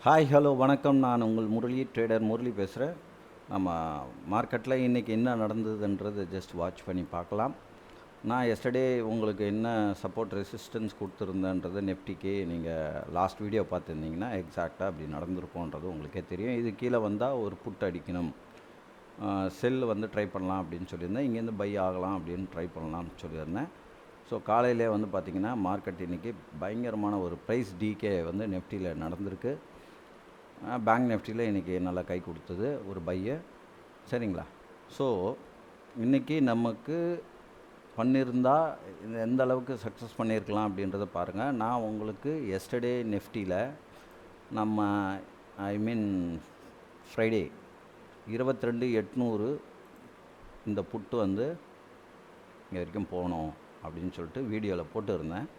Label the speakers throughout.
Speaker 1: Hi hello வணக்கம். நான் உங்கள் ட்ரேடர் முரளி பேசுகிறேன். நம்ம மார்க்கெட்டில் இன்றைக்கி என்ன நடந்ததுன்றது ஜஸ்ட் வாட்ச் பண்ணி பார்க்கலாம். நான் எஸ்டர்டே உங்களுக்கு என்ன சப்போர்ட் ரெசிஸ்டன்ஸ் கொடுத்துருந்தேன்றது நெஃப்டிக்கு நீங்கள் லாஸ்ட் வீடியோ பார்த்துருந்தீங்கன்னா எக்ஸாக்டாக அப்படி நடந்திருக்கும்ன்றது உங்களுக்கே தெரியும். இது கீழே வந்தால் ஒரு புட் அடிக்கணும், செல் ட்ரை பண்ணலாம் அப்படின்னு சொல்லியிருந்தேன். இங்கேருந்து பை ஆகலாம் அப்படின்னு ட்ரை பண்ணலாம்னு சொல்லியிருந்தேன். ஸோ காலையிலே பார்த்திங்கன்னா மார்க்கெட் இன்றைக்கி பயங்கரமான ஒரு ப்ரைஸ் டிகே நெஃப்டியில் நடந்திருக்கு. பேங்க் நிஃப்டியில் இன்றைக்கி நல்லா கை கொடுத்தது ஒரு பையை, சரிங்களா? ஸோ இன்றைக்கி நமக்கு பண்ணியிருந்தால் எந்த அளவுக்கு சக்ஸஸ் பண்ணியிருக்கலாம் அப்படின்றத பாருங்கள். நான் உங்களுக்கு எஸ்டர்டே நிஃப்டியில் நம்ம ஃப்ரைடே 22,800 இந்த புட்டு இங்கே வரைக்கும் போகணும் அப்படின்னு சொல்லிட்டு வீடியோவில் போட்டுருந்தேன்.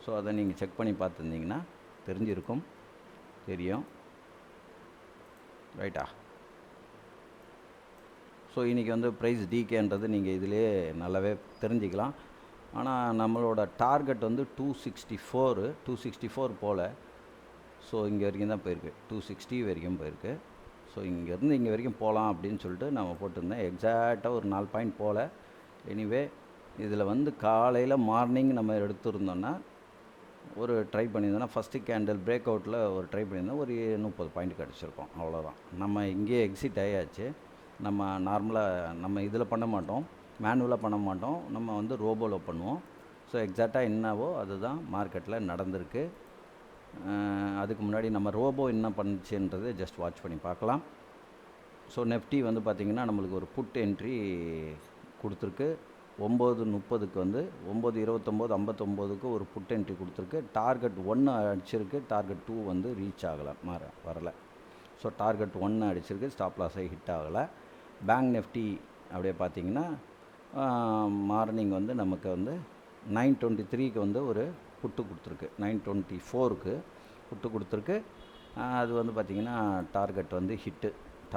Speaker 1: ஸோ அதை நீங்கள் செக் பண்ணி பார்த்துருந்தீங்கன்னா தெரியும், ரைட்டா? ஸோ இன்றைக்கி ப்ரைஸ் டிகேன்றது நீங்கள் இதிலே நல்லாவே தெரிஞ்சிக்கலாம். ஆனால் நம்மளோட டார்கெட் 264 போல். ஸோ இங்கே வரைக்கும் தான் போயிருக்கு, 260 வரைக்கும் போயிருக்கு. ஸோ இங்கேருந்து இங்கே வரைக்கும் போகலாம் அப்படின்னு சொல்லிட்டு நம்ம போட்டிருந்தேன். எக்ஸாக்டாக ஒரு 4 பாயிண்ட் போல். எனிவே இதில் காலையில் மார்னிங் நம்ம எடுத்துருந்தோன்னா ஒரு ட்ரை பண்ணியிருந்தோன்னா ஃபஸ்ட்டு கேண்டில் பிரேக் அவுட்டில் ஒரு ட்ரை பண்ணியிருந்தோம், ஒரு 30 பாயிண்ட் கிடச்சிருக்கோம், அவ்வளோதான். நம்ம இங்கேயே எக்ஸிட் ஆயாச்சு. நம்ம நார்மலாக நம்ம இதில் பண்ண மாட்டோம், மேனுவலாக பண்ண மாட்டோம், நம்ம ரோபோவில் பண்ணுவோம். ஸோ எக்ஸாக்டாக என்னவோ அதுதான் மார்க்கெட்டில் நடந்திருக்கு. அதுக்கு முன்னாடி நம்ம ரோபோ என்ன பண்ணுச்சுன்றது ஜஸ்ட் வாட்ச் பண்ணி பார்க்கலாம். ஸோ நெஃப்டி பார்த்திங்கன்னா நம்மளுக்கு ஒரு புட் என்ட்ரி கொடுத்துருக்கு. 9:30க்கு 9:29 59க்கு ஒரு புட் என்ட்ரி கொடுத்துருக்கு. டார்கெட் 1 அடிச்சிருக்கு, டார்கெட் 2 ரீச் ஆகலை, வரலை. ஸோ டார்கெட் 1 அடிச்சிருக்கு, ஸ்டாப் லாஸை ஹிட் ஆகலை. பேங்க் நிஃப்டி அப்படியே பார்த்திங்கன்னா மார்னிங் நமக்கு 9:23க்கு ஒரு புட்டு கொடுத்துருக்கு, 9:24க்கு புட்டு கொடுத்துருக்கு. அது பார்த்திங்கன்னா டார்கெட்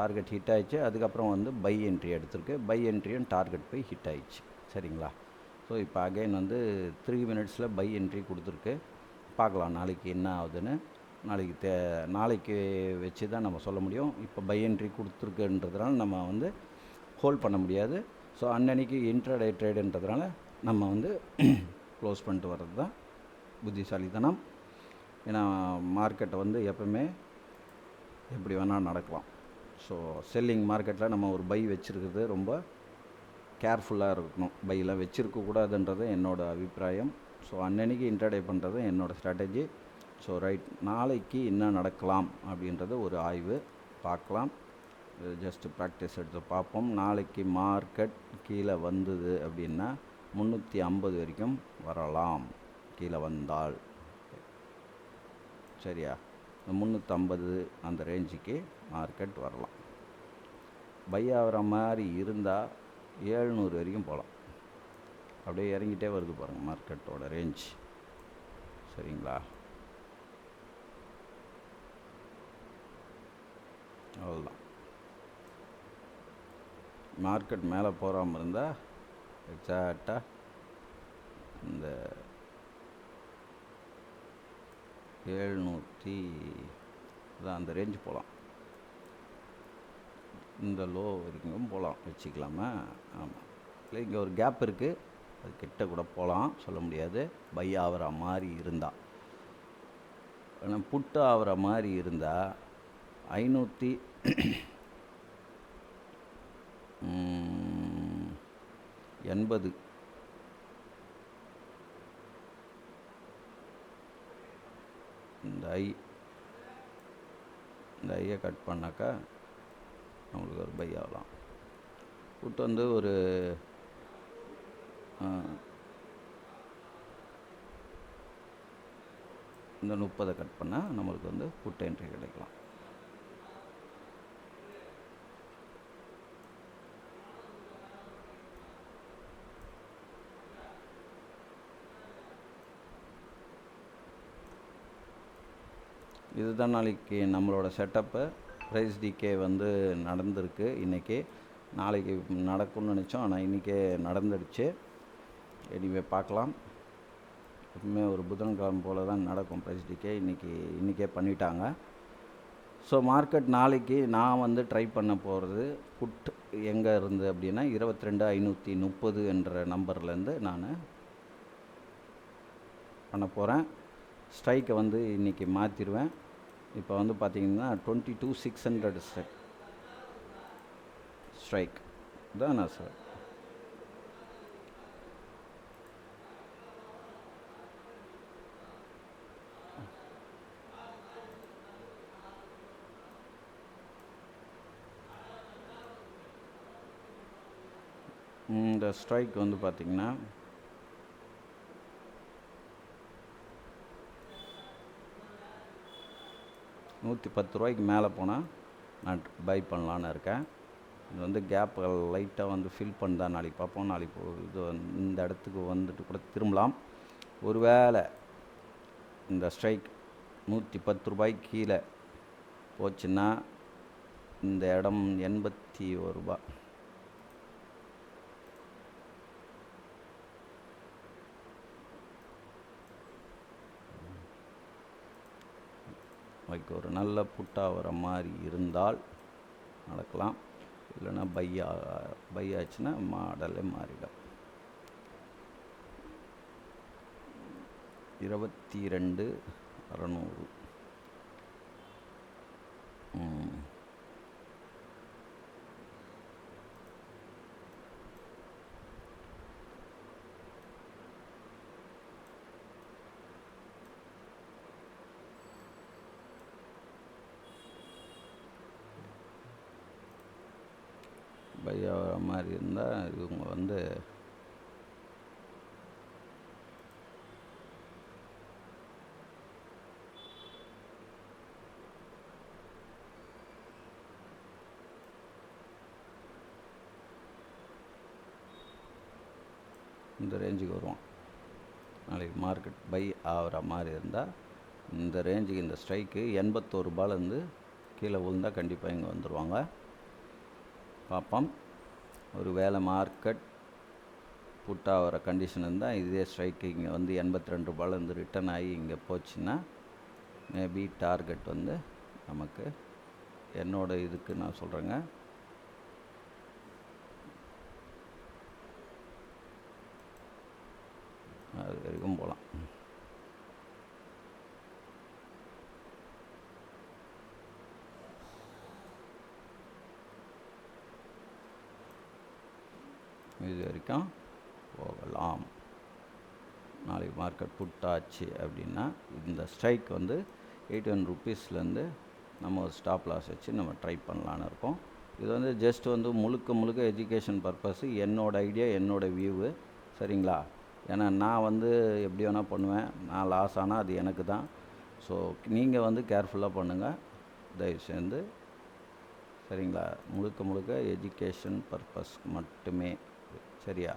Speaker 1: டார்கெட் ஹிட் ஆகிடுச்சு. அதுக்கப்புறம் பை என்ட்ரி எடுத்திருக்கு, பை என்ட்ரியும் டார்கெட் போய் ஹிட் ஆகிடுச்சு, சரிங்களா? ஸோ இப்போ அகைன் 3 மினிட்ஸில் பை என்ட்ரி கொடுத்துருக்கு. பார்க்கலாம் நாளைக்கு என்ன ஆகுதுன்னு. நாளைக்கு வச்சு தான் நம்ம சொல்ல முடியும். இப்போ பை என்ட்ரி கொடுத்துருக்குன்றதுனால நம்ம ஹோல்ட் பண்ண முடியாது. ஸோ அன்னன்னைக்கு இன்ட்ராடே ட்ரேடுன்றதுனால நம்ம க்ளோஸ் பண்ணிட்டு வர்றது தான் புத்திசாலித்தனம். ஏன்னா மார்க்கெட்டை எப்பவுமே எப்படி வேணால் நடக்கலாம். ஸோ செல்லிங் மார்க்கெட்டில் நம்ம ஒரு பை வச்சுருக்கிறது ரொம்ப கேர்ஃபுல்லாக இருக்கணும். பையெல்லாம் வச்சுருக்கக்கூடாதுன்றது என்னோடய அபிப்பிராயம். ஸோ அன்னன்னைக்கு இன்ட்ராடே பண்ணுறது என்னோடய ஸ்ட்ராட்டஜி. ஸோ ரைட், நாளைக்கு என்ன நடக்கலாம் அப்படின்றத ஒரு ஆய்வு பார்க்கலாம். ஜஸ்ட்டு ப்ராக்டிஸ் எடுத்து பார்ப்போம். நாளைக்கு மார்க்கெட் கீழே வந்தது அப்படின்னா 350 வரைக்கும் வரலாம். கீழே வந்தால் சரியா, 350 அந்த ரேஞ்சுக்கு மார்க்கெட் வரலாம். பை ஆகிற மாதிரி இருந்தால் 700 வரைக்கும் போகலாம். அப்படியே இறங்கிட்டே வருது பாருங்கள் மார்க்கெட்டோட ரேஞ்ச், சரிங்களா? அவ்வளோதான். மார்க்கெட் மேலே போகாமல் இருந்தால் எக்ஸாக்டாக இந்த 700 தான் அந்த ரேஞ்சு போகலாம். இந்த லோ வரைக்கும் போகலாம் வச்சுக்கலாமா? ஆமாம், இல்லை இங்கே ஒரு கேப் இருக்குது, அது கிட்ட கூட போகலாம், சொல்ல முடியாது. பை ஆகிற மாதிரி இருந்தால். ஆனால் புட்டு ஆகிற மாதிரி இருந்தால் 580 இந்த ஐயை கட் பண்ணாக்கா நம்மளுக்கு ஒரு பை ஆகலாம். புட்டு ஒரு இந்த 30 கட் பண்ணால் நம்மளுக்கு புட் என்ட்ரி கிடைக்கலாம். இதுதான் நாளைக்கு நம்மளோட செட்டப்பு. ப்ரைஸ் டிகே நடந்திருக்கு இன்றைக்கி. நாளைக்கு நடக்கும்னு நினச்சோம், ஆனால் இன்றைக்கே நடந்துடுச்சு. எனிவே பார்க்கலாம். எப்பவுமே ஒரு புதன்கிழமை போல் தான் நடக்கும் ப்ரைஸ் டிகே. இன்றைக்கே பண்ணிட்டாங்க. ஸோ மார்க்கெட் நாளைக்கு நான் வந்து ட்ரை பண்ண போகிறது புட் எங்கே இருந்து அப்படின்னா 22,530 என்ற நம்பர்லேருந்து நான் பண்ண போகிறேன். ஸ்ட்ரைக்கை வந்து இன்றைக்கி மாற்றிடுவேன். இப்போ வந்து பார்த்திங்கன்னா 22,600 ஸ்ட்ரைக் தான் நான் சார். இந்த ஸ்ட்ரைக் வந்து பார்த்திங்கன்னா $110 மேலே போனால் நான் பை பண்ணலான்னு இருக்கேன். இது வந்து கேப் லைட்டாக வந்து ஃபில் பண்ணி நாளைக்கு பார்ப்போம். நாளைக்கு இது இந்த இடத்துக்கு வந்துட்டு கூட திரும்பலாம். ஒருவேளை இந்த ஸ்ட்ரைக் $110 கீழே போச்சுன்னா இந்த இடம் $81. ஒரு நல்ல புட்டாக வர மாதிரி இருந்தால் நடக்கலாம். இல்லைன்னா பை ஆச்சுன்னா மாடலே மாறிடும். 22,600. பை ஆகிற மாதிரி இருந்தால் இவங்க வந்து இந்த ரேஞ்சுக்கு வருவான். நாளைக்கு மார்க்கெட் பை ஆகிற மாதிரி இருந்தால் இந்த ரேஞ்சுக்கு இந்த ஸ்ட்ரைக்கு $81 கீழே விழுந்தால் கண்டிப்பாக இங்கே வந்துடுவாங்க. பார்ப்போம். ஒரு வேளை மார்க்கெட் புட்டாகிற கண்டிஷன் இருந்தால் இதே ஸ்ட்ரைக்கு இங்கே வந்து $82 ரிட்டர்ன் ஆகி இங்கே போச்சுன்னா மேபி டார்கெட் வந்து நமக்கு என்னோடய இதுக்கு நான் சொல்கிறேங்க, அது வரைக்கும் போகலாம். இது வரைக்கும் போகலாம். நாளைக்கு மார்க்கெட் புட்டாச்சு அப்படின்னா இந்த ஸ்ட்ரைக் வந்து ₹81 நம்ம ஒரு ஸ்டாப் லாஸ் வச்சு நம்ம ட்ரை பண்ணலான்னு இருக்கோம். இது வந்து ஜஸ்ட் வந்து முழுக்க எஜுகேஷன் பர்பஸ், என்னோடய ஐடியா, என்னோடய வியூவு, சரிங்களா? ஏன்னா நான் வந்து எப்படி வேணால் பண்ணுவேன். நான் லாஸ் ஆனால் அது எனக்கு தான். ஸோ நீங்கள் வந்து கேர்ஃபுல்லாக பண்ணுங்கள் தயவு சேர்ந்து, சரிங்களா? முழுக்க எஜுகேஷன் பர்பஸ் மட்டுமே, சரியா?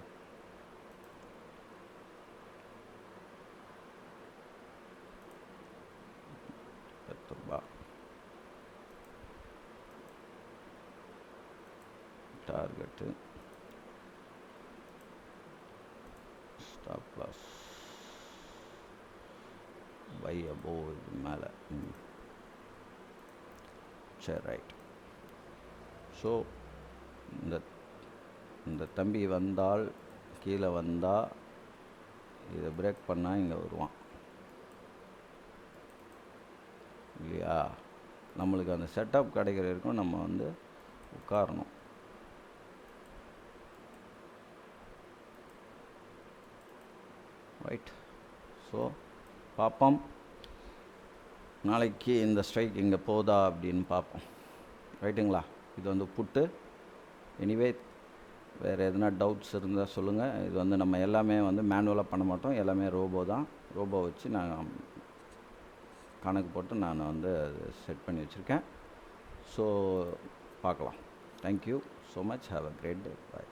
Speaker 1: $10 target, stop loss by above இது மேலே. சரி, ரைட். ஸோ இந்த தம்பி வந்தால் கீழே வந்தால் இதை பிரேக் பண்ணால் இங்கே வருவான் இல்லையா? நம்மளுக்கு அந்த செட்டப் கிடைக்கிற வரைக்கும் நம்ம வந்து உட்காரணும். ரைட். ஸோ பார்ப்போம் நாளைக்கு இந்த ஸ்ட்ரைக் இங்கே போதா அப்படின்னு பார்ப்போம். ரைட்டுங்களா? இது வந்து புட்டு. எனிவே வேறு எதனா டவுட்ஸ் இருந்தால் சொல்லுங்கள். இது வந்து நம்ம எல்லாமே வந்து மேனுவலாக பண்ண மாட்டோம், எல்லாமே ரோபோ தான். ரோபோ வச்சு நான் கணக்கு போட்டு நான் வந்து அது செட் பண்ணி வச்சுருக்கேன். ஸோ பார்க்கலாம். Thank you so much. Have a great day. Bye.